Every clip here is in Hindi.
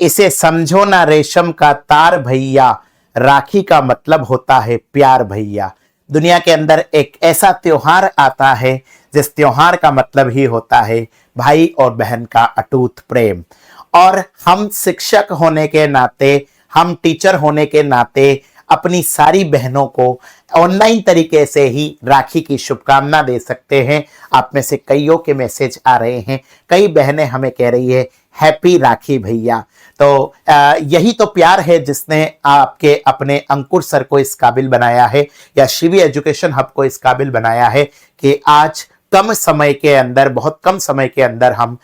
इसे समझो ना रेशम का तार भैया, राखी का मतलब होता है प्यार भैया। दुनिया के अंदर एक ऐसा त्योहार आता है जिस त्योहार का मतलब ही होता है भाई और बहन का अटूट प्रेम। और हम शिक्षक होने के नाते, हम टीचर होने के नाते अपनी सारी बहनों को ऑनलाइन तरीके से ही राखी की शुभकामना दे सकते हैं। आप में से कईयों के मैसेज आ रहे हैं, कई बहनें हमें कह रही है हैप्पी राखी भैया। तो यही तो प्यार है जिसने आपके अपने अंकुर सर को इस काबिल बनाया है, या शिवी एजुकेशन हब को इस काबिल बनाया है कि आज कम समय के अंदर, बहुत कम समय के अंदर हम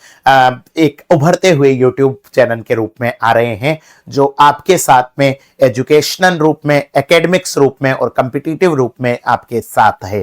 एक उभरते हुए यूट्यूब चैनल के रूप में आ रहे हैं, जो आपके साथ में एजुकेशनल रूप में, एकेडमिक्स रूप में और कॉम्पिटिटिव रूप में आपके साथ है।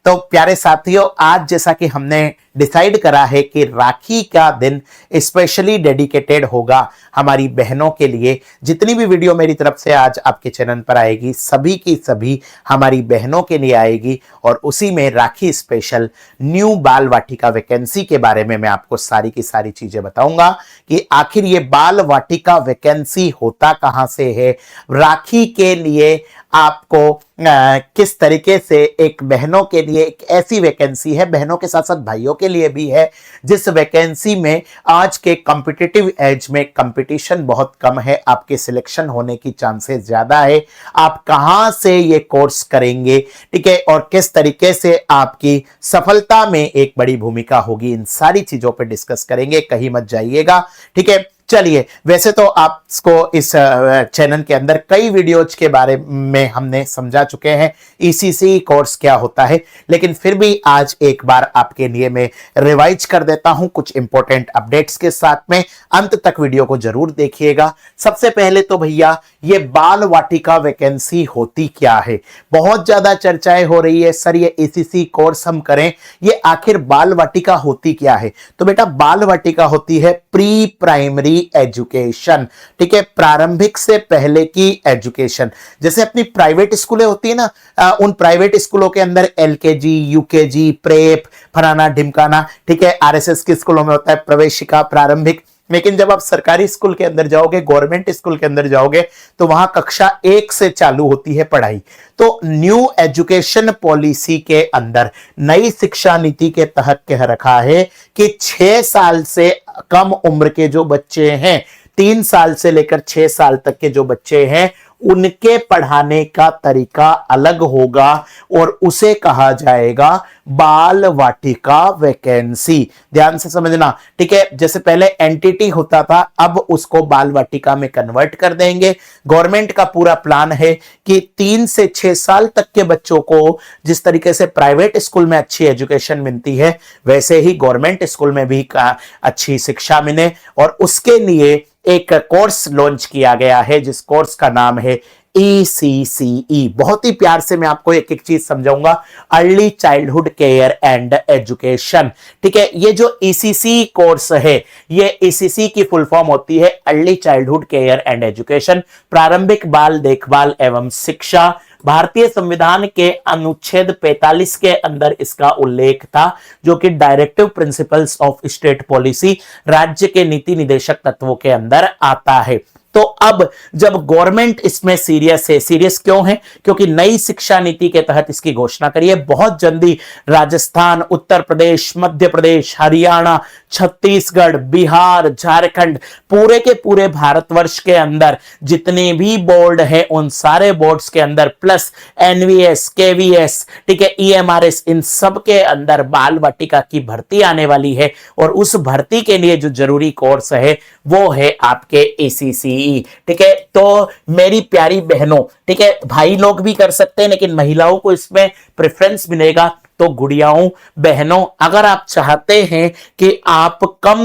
तो प्यारे साथियों, आज जैसा कि हमने डिसाइड करा है कि राखी का दिन स्पेशली डेडिकेटेड होगा हमारी बहनों के लिए। जितनी भी वीडियो मेरी तरफ से आज आपके चैनल पर आएगी, सभी की सभी हमारी बहनों के लिए आएगी, और उसी में राखी स्पेशल न्यू बाल वाटिका वैकेंसी के बारे में मैं आपको सारी की सारी चीजें बताऊंगा कि आखिर ये बाल वाटिका वैकेंसी होता कहां से है, राखी के लिए आपको किस तरीके से एक बहनों के लिए एक ऐसी वैकेंसी है, बहनों के साथ साथ भाइयों के लिए भी है, जिस वैकेंसी में आज के कॉम्पिटिटिव एज में कंपटीशन बहुत कम है, आपके सिलेक्शन होने की चांसेस ज्यादा है। आप कहां से ये कोर्स करेंगे, ठीक है, और किस तरीके से आपकी सफलता में एक बड़ी भूमिका होगी, इन सारी चीजों पर डिस्कस करेंगे। कहीं मत जाइएगा, ठीक है। चलिए, वैसे तो आपको इस चैनल के अंदर कई वीडियोज के बारे में हमने समझा चुके हैं, ईसीसी कोर्स क्या होता है, लेकिन फिर भी आज एक बार आपके लिए मैं रिवाइज कर देता हूं कुछ इंपॉर्टेंट अपडेट्स के साथ में। अंत तक वीडियो को जरूर देखिएगा। सबसे पहले तो भैया, ये बाल वाटिका वैकेंसी होती क्या है? बहुत ज्यादा चर्चाएं हो रही है, सर ये ईसीसी कोर्स हम करें, ये आखिर बाल वाटिका होती क्या है? तो बेटा, बाल वाटिका होती है प्री प्राइमरी एजुकेशन, ठीक है, प्रारंभिक से पहले की एजुकेशन। जैसे अपनी प्राइवेट स्कूलें होती है ना, उन प्राइवेट स्कूलों के अंदर एलकेजी, यूकेजी, प्रेप, फलाना ढिमकाना, ठीक है, आरएसएस की स्कूलों में होता है प्रवेशिका, प्रारंभिक। लेकिन जब आप सरकारी स्कूल के अंदर जाओगे, गवर्नमेंट स्कूल के अंदर जाओगे, तो वहां कक्षा 1 से चालू होती है पढ़ाई। तो न्यू एजुकेशन पॉलिसी के अंदर, नई शिक्षा नीति के तहत कह रखा है कि 6 साल से कम उम्र के जो बच्चे हैं, 3 साल से लेकर 6 साल तक के जो बच्चे हैं, उनके पढ़ाने का तरीका अलग होगा और उसे कहा जाएगा बाल वाटिका वैकेंसी। ध्यान से समझना, ठीक है। जैसे पहले एनटीटी होता था, अब उसको बाल वाटिका में कन्वर्ट कर देंगे। गवर्नमेंट का पूरा प्लान है कि 3 से 6 साल तक के बच्चों को जिस तरीके से प्राइवेट स्कूल में अच्छी एजुकेशन मिलती है, वैसे ही गवर्नमेंट स्कूल में भी अच्छी शिक्षा मिले, और उसके लिए एक कोर्स लॉन्च किया गया है जिस कोर्स का नाम है ECCE। बहुत ही प्यार से मैं आपको एक एक चीज समझाऊंगा, early childhood care and education, ठीक है। ये जो ECC कोर्स है, ये ECC की फुल फॉर्म होती है early childhood care and education, प्रारंभिक बाल देखभाल एवं शिक्षा। भारतीय संविधान के अनुच्छेद 45 के अंदर इसका उल्लेख था, जो कि directive principles of state policy, राज्य के नीति निदेशक तत्वों के अंदर आता है। तो अब जब गवर्नमेंट इसमें सीरियस है, सीरियस क्यों है? क्योंकि नई शिक्षा नीति के तहत इसकी घोषणा करी है। बहुत जल्दी राजस्थान, उत्तर प्रदेश, मध्य प्रदेश, हरियाणा, छत्तीसगढ़, बिहार, झारखंड, पूरे के पूरे भारतवर्ष के अंदर जितने भी बोर्ड है, उन सारे बोर्ड्स के अंदर प्लस एनवीएस, केवीएस, ठीक है, ईएमआरएस, इन सब के अंदर बाल वाटिका की भर्ती आने वाली है। और उस भर्ती के लिए जो जरूरी कोर्स है वो है आपके ECCE, ठीक है। तो मेरी प्यारी बहनों, ठीक है, भाई लोग भी कर सकते हैं, लेकिन महिलाओं को इसमें प्रेफरेंस मिलेगा। तो गुड़ियाओं, बहनों, अगर आप चाहते हैं कि आप कम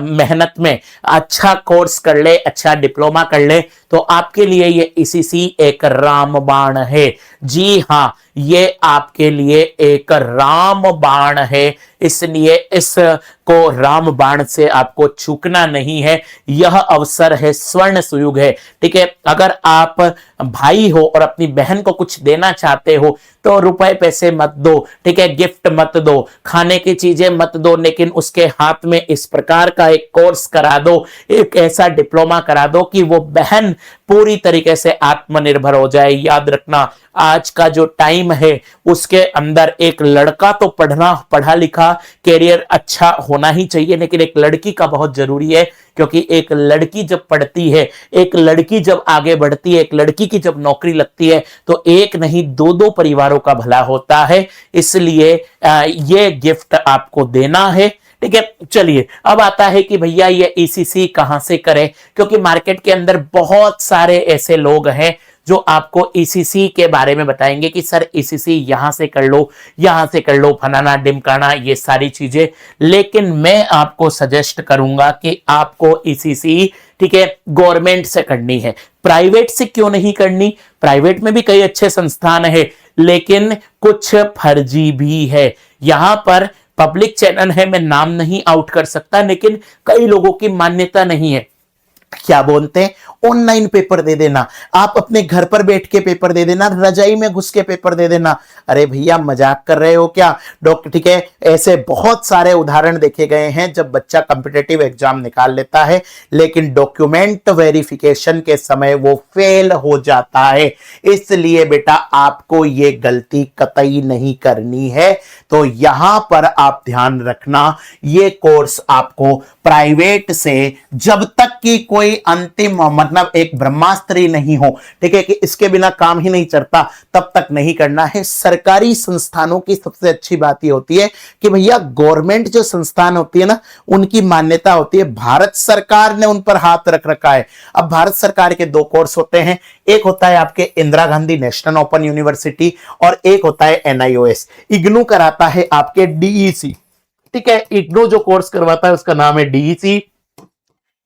मेहनत में अच्छा कोर्स कर ले, अच्छा डिप्लोमा कर ले, तो आपके लिए ये ECC एक रामबाण है। जी हां, ये आपके लिए एक रामबाण है, इसलिए इसको रामबाण से आपको चूकना नहीं है। यह अवसर है, स्वर्ण सुयुग है, ठीक है। अगर आप भाई हो और अपनी बहन को कुछ देना चाहते हो तो रुपए पैसे मत दो, ठीक है, गिफ्ट मत दो, खाने की चीजें मत दो, लेकिन उसके हाथ में इस प्रकार का एक कोर्स करा दो, एक ऐसा डिप्लोमा करा दो कि वो बहन पूरी तरीके से आत्मनिर्भर हो जाए। याद रखना, आज का जो टाइम है उसके अंदर एक लड़का तो पढ़ा लिखा कैरियर अच्छा होना ही चाहिए, लेकिन एक लड़की का बहुत जरूरी है, क्योंकि एक लड़की जब पढ़ती है, एक लड़की जब आगे बढ़ती है, एक लड़की की जब नौकरी लगती है तो एक नहीं दो दो परिवारों का भला होता है। इसलिए ये गिफ्ट आपको देना है, ठीक है। चलिए अब आता है कि भैया ये ईसीसी कहां से करें, क्योंकि मार्केट के अंदर बहुत सारे ऐसे लोग हैं जो आपको ईसीसी के बारे में बताएंगे कि सर ईसीसी यहां से कर लो, यहां से कर लो, फनाना डिमकाना, ये सारी चीजें। लेकिन मैं आपको सजेस्ट करूंगा कि आपको ईसीसी, ठीक है, गवर्नमेंट से करनी है। प्राइवेट से क्यों नहीं करनी? प्राइवेट में भी कई अच्छे संस्थान है, लेकिन कुछ फर्जी भी है। यहां पर पब्लिक चैनल है, मैं नाम नहीं आउट कर सकता, लेकिन कई लोगों की मान्यता नहीं है। क्या बोलते हैं, ऑनलाइन पेपर दे देना, आप अपने घर पर बैठ के पेपर दे देना, रजाई में घुस के पेपर दे देना। अरे भैया मजाक कर रहे हो क्या डॉक्टर? ठीक है, ऐसे बहुत सारे उदाहरण देखे गए हैं जब बच्चा कॉम्पिटिटिव एग्जाम निकाल लेता है लेकिन डॉक्यूमेंट वेरिफिकेशन के समय वो फेल हो जाता है। इसलिए बेटा आपको ये गलती कतई नहीं करनी है। तो यहां पर आप ध्यान रखना, ये कोर्स आपको प्राइवेट से जब तक कि कोई अंतिम मतलब एक ब्रह्मास्त्र नहीं हो, ठीक है, कि इसके बिना काम ही नहीं चलता, तब तक नहीं करना है। सरकारी संस्थानों की सबसे अच्छी बात यह होती है कि भैया गवर्नमेंट जो संस्थान होती है ना, उनकी मान्यता होती है, भारत सरकार ने उन पर हाथ रख रखा है। अब भारत सरकार के दो कोर्स होते हैं, एक होता है आपके Indira Gandhi national open university और एक होता है एनआईओएस। इग्नू कराता है आपके डीईसी, ठीक है, इग्नू जो कोर्स करवाता है उसका नाम है डीईसी,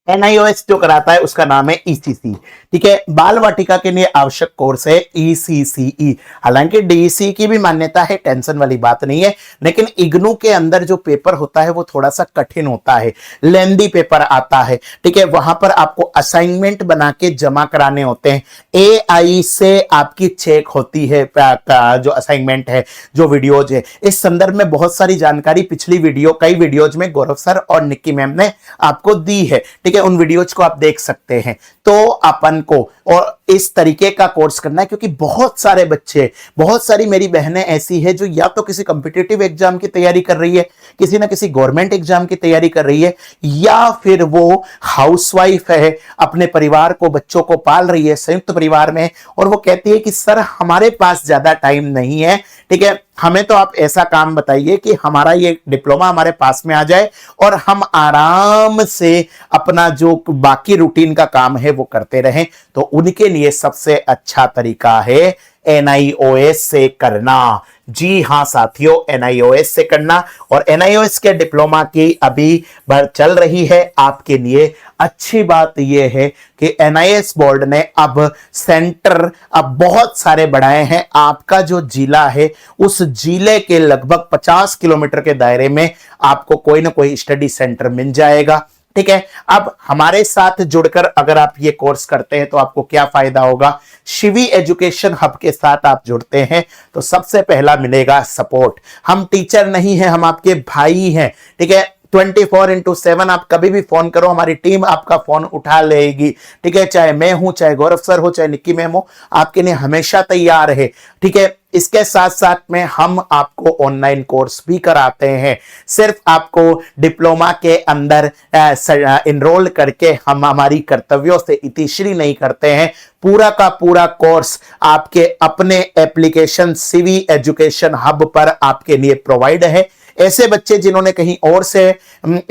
एनआईओएस जो कराता है उसका नाम है ईसीसी, ठीक है। बाल वाटिका के लिए आवश्यक कोर्स है ईसीसीई। हालांकि डीईसी की भी मान्यता है, टेंशन वाली बात नहीं है, लेकिन इग्नू के अंदर जो पेपर होता है वो थोड़ा सा कठिन होता है, लेंदी पेपर आता है, ठीक है। वहां पर आपको असाइनमेंट बना के जमा कराने होते हैं, एआई से आपकी चेक होती है जो असाइनमेंट है, जो वीडियोज है। इस संदर्भ में बहुत सारी जानकारी पिछली कई वीडियोज में गौरव सर और निक्की मैम ने आपको दी है, ठीक है, उन वीडियोज को आप देख सकते हैं। तो अपन को और इस तरीके का कोर्स करना है, क्योंकि बहुत सारे बच्चे, बहुत सारी मेरी बहनें ऐसी है जो या तो किसी कॉम्पिटिटिव एग्जाम की तैयारी कर रही है, किसी ना किसी गवर्नमेंट एग्जाम की तैयारी कर रही है, या फिर वो हाउसवाइफ है, अपने परिवार को, बच्चों को पाल रही है, संयुक्त परिवार में, और वो कहती है कि सर हमारे पास ज्यादा टाइम नहीं है, ठीक है, हमें तो आप ऐसा काम बताइए कि हमारा ये डिप्लोमा हमारे पास में आ जाए और हम आराम से अपना जो बाकी रूटीन का काम है वो करते रहें। तो उनके लिए सबसे अच्छा तरीका है एनआईओएस से करना। जी हां साथियों, एनआईओएस से करना। और एनआईओएस के डिप्लोमा की अभी चल रही है आपके लिए। अच्छी बात यह है कि एनआईएस बोर्ड ने अब सेंटर अब बहुत सारे बढ़ाए हैं। आपका जो जिला है उस जिले के लगभग 50 किलोमीटर के दायरे में आपको कोई ना कोई स्टडी सेंटर मिल जाएगा, ठीक है। अब हमारे साथ जुड़कर अगर आप ये कोर्स करते हैं तो आपको क्या फायदा होगा? शिवी एजुकेशन हब के साथ आप जुड़ते हैं तो सबसे पहला मिलेगा सपोर्ट। हम टीचर नहीं हैं, हम आपके भाई हैं, ठीक है। 24/7 आप कभी भी फोन करो, हमारी टीम आपका फोन उठा लेगी, ठीक है। चाहे मैं हूं, चाहे गौरव सर हो, चाहे निक्की मैम हो, आपके लिए हमेशा तैयार है, ठीक है। इसके साथ साथ में हम आपको ऑनलाइन कोर्स भी कराते हैं। सिर्फ आपको डिप्लोमा के अंदर एनरोल करके हम हमारी कर्तव्यों से इतिश्री नहीं करते हैं। पूरा का पूरा कोर्स आपके अपने एप्लीकेशन शिवी एजुकेशन हब पर आपके लिए प्रोवाइड है। ऐसे बच्चे जिन्होंने कहीं और से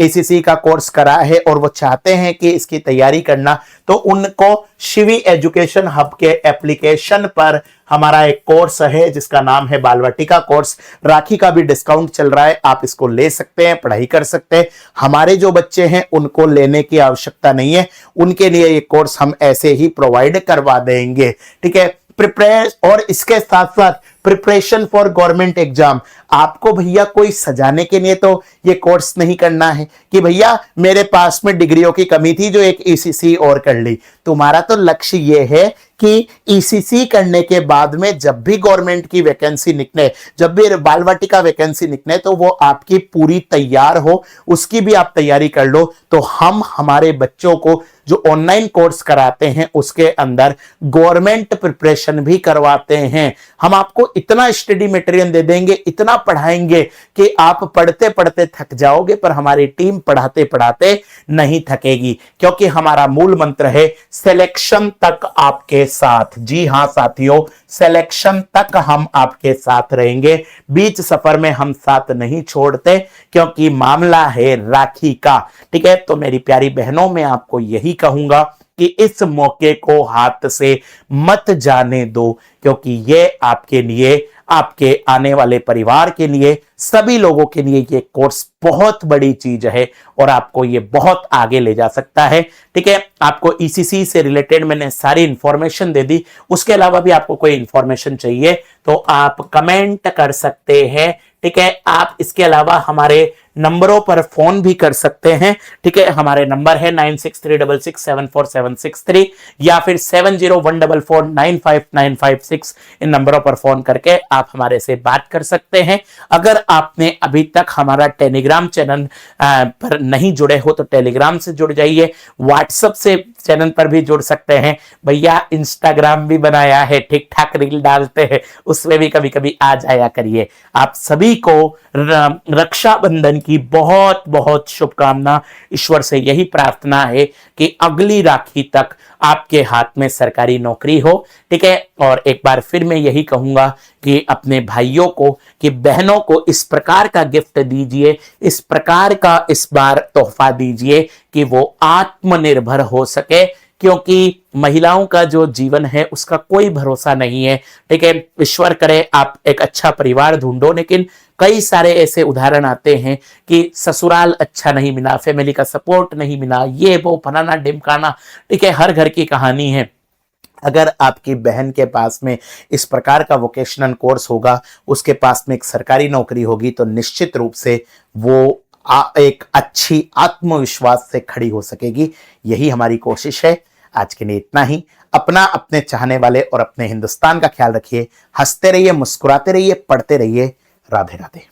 एसीसी का कोर्स करा है और वो चाहते हैं कि इसकी तैयारी करना, तो उनको शिवी एजुकेशन हब के एप्लीकेशन पर हमारा एक कोर्स है जिसका नाम है बाल वाटिका कोर्स। राखी का भी डिस्काउंट चल रहा है, आप इसको ले सकते हैं, पढ़ाई कर सकते हैं। हमारे जो बच्चे हैं उनको लेने की आवश्यकता नहीं है, उनके लिए ये कोर्स हम ऐसे ही प्रोवाइड करवा देंगे, ठीक है। प्रिपेयर और इसके साथ साथ प्रिपरेशन फॉर गवर्नमेंट एग्जाम। आपको भैया कोई सजाने के लिए तो ये कोर्स नहीं करना है कि भैया मेरे पास में डिग्रियों की कमी थी जो एक ईसीसी और कर ली। तुम्हारा तो लक्ष्य ये है कि ईसीसी करने के बाद में जब भी गवर्नमेंट की वैकेंसी निकले, जब भी बाल वाटिका वैकेंसी निकले, तो वो आपकी पूरी तैयार हो, उसकी भी आप तैयारी कर लो। तो हम हमारे बच्चों को जो ऑनलाइन कोर्स कराते हैं उसके अंदर गवर्नमेंट प्रिपरेशन भी करवाते हैं। हम आपको इतना स्टडी मटेरियल दे देंगे, इतना पढ़ाएंगे कि आप पढ़ते पढ़ते थक जाओगे, पर हमारी टीम पढ़ाते पढ़ाते नहीं थकेगी, क्योंकि हमारा मूल मंत्र है सिलेक्शन तक आपके साथ। जी हां साथियों, सिलेक्शन तक हम आपके साथ रहेंगे, बीच सफर में हम साथ नहीं छोड़ते, क्योंकि मामला है राखी का। ठीक है, तो मेरी प्यारी बहनों, मैं आपको यही कहूंगा कि इस मौके को हाथ से मत जाने दो, क्योंकि ये आपके लिए, आपके आने वाले परिवार के लिए, सभी लोगों के लिए ये कोर्स बहुत बड़ी चीज है और आपको ये बहुत आगे ले जा सकता है। ठीक है, आपको ईसीसी से रिलेटेड मैंने सारी इंफॉर्मेशन दे दी। उसके अलावा भी आपको कोई इंफॉर्मेशन चाहिए तो आप कमेंट कर सकते हैं। ठीक है, आप इसके अलावा हमारे नंबरों पर फोन भी कर सकते हैं। ठीक है, हमारे नंबर है 9636674763 या फिर 7014495956। इन नंबरों पर फोन करके आप हमारे से बात कर सकते हैं। अगर आपने अभी तक हमारा टेलीग्राम चैनल पर नहीं जुड़े हो तो टेलीग्राम से जुड़ जाइए, व्हाट्सएप से चैनल पर भी जुड़ सकते हैं। भैया इंस्टाग्राम भी बनाया है, ठीक ठाक रील डालते हैं, उसमें भी कभी कभी आ जाया करिए। आप सभी को रक्षाबंधन की बहुत बहुत शुभकामना। ईश्वर से यही प्रार्थना है कि अगली राखी तक आपके हाथ में सरकारी नौकरी हो। ठीक है, और एक बार फिर मैं यही कहूंगा कि अपने भाइयों को, कि बहनों को इस प्रकार का गिफ्ट दीजिए, इस प्रकार का इस बार तोहफा दीजिए कि वो आत्मनिर्भर हो सके, क्योंकि महिलाओं का जो जीवन है उसका कोई भरोसा नहीं है। ठीक है, ईश्वर करे आप एक अच्छा परिवार ढूंढो, लेकिन कई सारे ऐसे उदाहरण आते हैं कि ससुराल अच्छा नहीं मिला, फैमिली का सपोर्ट नहीं मिला, ये वो फलाना ढिमकाना। ठीक है, हर घर की कहानी है। अगर आपकी बहन के पास में इस प्रकार का वोकेशनल कोर्स होगा, उसके पास में एक सरकारी नौकरी होगी, तो निश्चित रूप से वो एक अच्छी आत्मविश्वास से खड़ी हो सकेगी। यही हमारी कोशिश है। आज के लिए इतना ही। अपना, अपने चाहने वाले और अपने हिंदुस्तान का ख्याल रखिए। हंसते रहिए, मुस्कुराते रहिए, पढ़ते रहिए। राधे राधे।